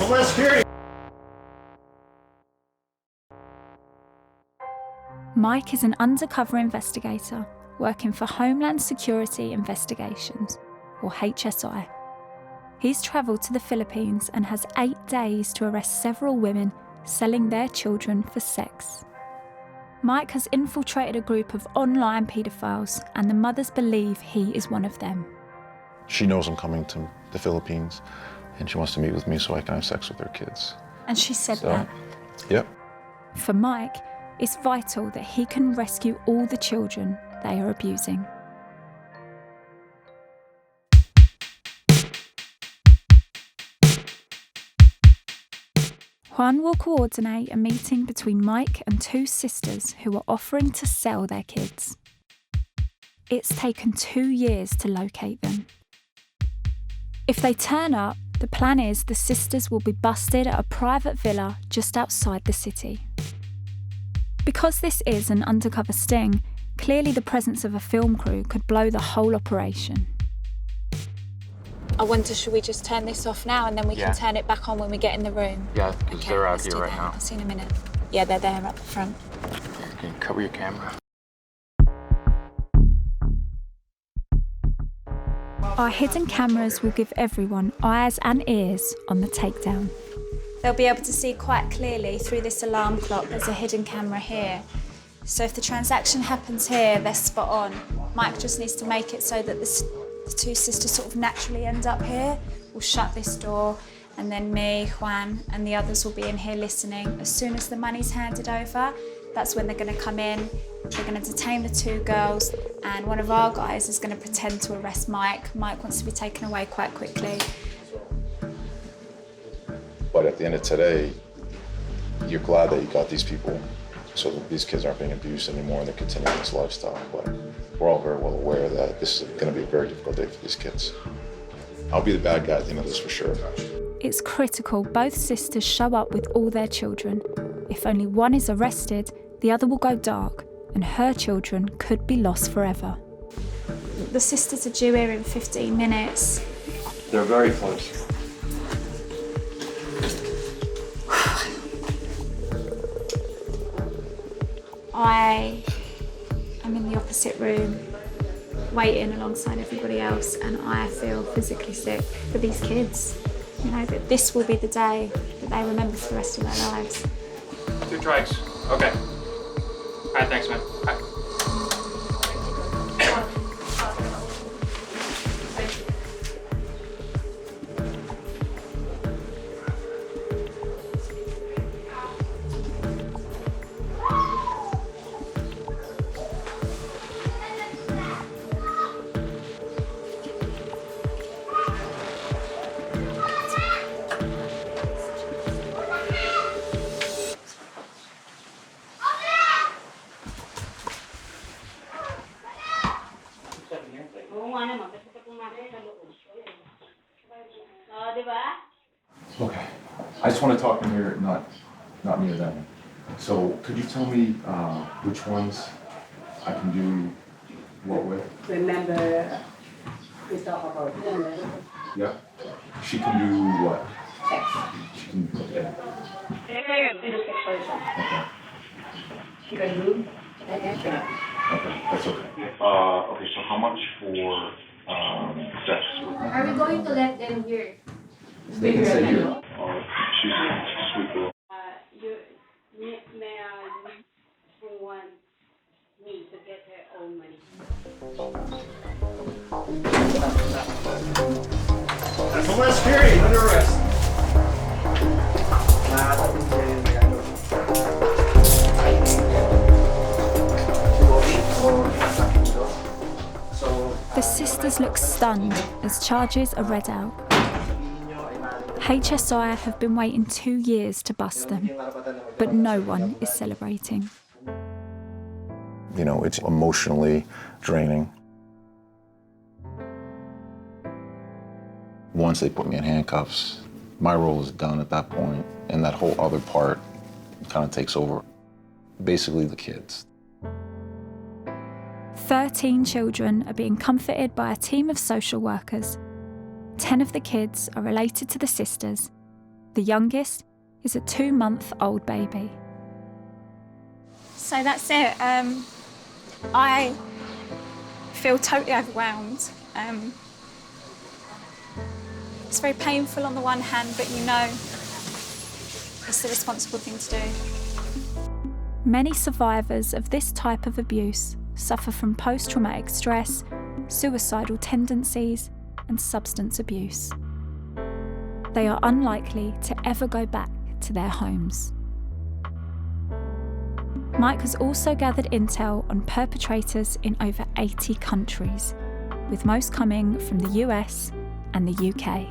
Homeland Security. Mike is an undercover investigator working for Homeland Security Investigations, or HSI. He's travelled to the Philippines and has 8 days to arrest several women selling their children for sex. Mike has infiltrated a group of online paedophiles, and the mothers believe he is one of them. She knows I'm coming to the Philippines, and she wants to meet with me so I can have sex with her kids. And she said that. Yep. For Mike, it's vital that he can rescue all the children they are abusing. Juan will coordinate a meeting between Mike and 2 sisters who are offering to sell their kids. It's taken 2 years to locate them. If they turn up, the plan is the sisters will be busted at a private villa just outside the city. Because this is an undercover sting, clearly the presence of a film crew could blow the whole operation. I wonder, should we just turn this off now and then we can turn it back on when we get in the room? Yeah, because they're out here right now. I'll see you in a minute. Yeah, they're there at the front. Can you cover your camera? Our hidden cameras will give everyone eyes and ears on the takedown. They'll be able to see quite clearly through this alarm clock. There's a hidden camera here. So if the transaction happens here, they're spot on. Mike just needs to make it so that the 2 sisters sort of naturally end up here. We'll shut this door, and then me, Juan, and the others will be in here listening. As soon as the money's handed over, that's when they're going to come in. They're going to detain the 2 girls, and one of our guys is going to pretend to arrest Mike. Mike wants to be taken away quite quickly. But at the end of today, you're glad that you got these people so that these kids aren't being abused anymore and they're continuing this lifestyle. But we're all very well aware that this is going to be a very difficult day for these kids. I'll be the bad guy at the end of this for sure. It's critical both sisters show up with all their children. If only one is arrested, the other will go dark, and her children could be lost forever. The sisters are due here in 15 minutes. They're very close. I am in the opposite room, waiting alongside everybody else, and I feel physically sick for these kids. You know, that this will be the day that they remember for the rest of their lives. 2 tries. Okay. All right, thanks, man. Bye. Okay. I just want to talk in here, not near them. So could you tell me which ones I can do what with? Remember, we talk about Yeah. She can do what? sex. She can. Okay. Okay. She can do Okay. That's okay. Okay. So how much for sex? Are we going to let them hear? They can stay here. She's a sweet girl. Someone needs to get her own money. Homeland Security, under arrest. The sisters look stunned as charges are read out. HSI have been waiting 2 years to bust them, but no one is celebrating. You know, it's emotionally draining. Once they put me in handcuffs, my role is done at that point, and that whole other part kind of takes over. Basically, the kids. 13 children are being comforted by a team of social workers. 10 of the kids are related to the sisters. The youngest is a 2-month-old baby. So that's it. I feel totally overwhelmed. It's very painful on the one hand, but you know it's the responsible thing to do. Many survivors of this type of abuse suffer from post-traumatic stress, suicidal tendencies, and substance abuse. They are unlikely to ever go back to their homes. Mike has also gathered intel on perpetrators in over 80 countries, with most coming from the US and the UK.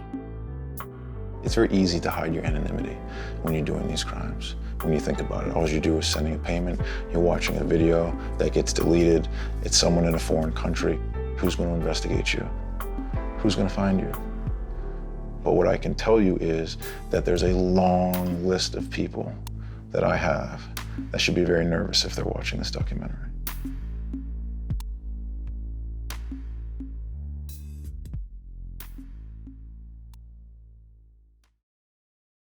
It's very easy to hide your anonymity when you're doing these crimes. When you think about it, all you do is sending a payment, you're watching a video that gets deleted, it's someone in a foreign country. Who's going to investigate you? Who's going to find you? But what I can tell you is that there's a long list of people that I have that should be very nervous if they're watching this documentary.